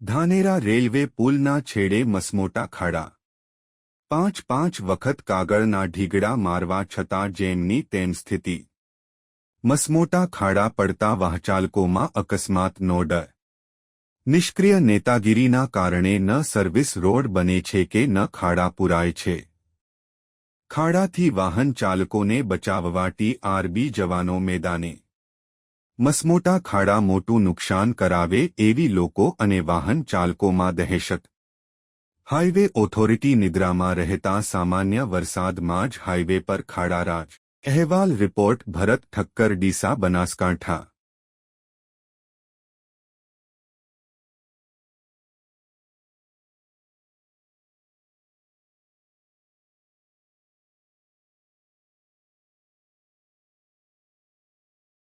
Dhanera railway પુલના છેડે મસમોટા ખાડા. 5 વખત કાગળના ઢીગડા મારવા છતાં જેમની તેમ સ્થિતિ. મસમોટા ખાડા પડતા વાહચાલકોમાં અકસ્માતનો ડર. નિષ્ક્રિય નેતાગીરીના કારણે ન સર્વિસ રોડ બને છે કે ન ખાડા પુરાય છે. ખાડાથી વાહન ચાલકોને બચાવવા TRB જવાનો મેદાને. મસમોટા ખાડા મોટું નુકસાન કરાવે એવી લોકો અને વાહન ચાલકોમાં દહેશત. હાઇવે ઓથોરિટી નિદ્રામાં રહેતા સામાન્ય વરસાદમાં જ હાઇવે પર ખાડારાજ. અહેવાલ રિપોર્ટ ભરત ઠક્કર ડીસા બનાસકાંઠા.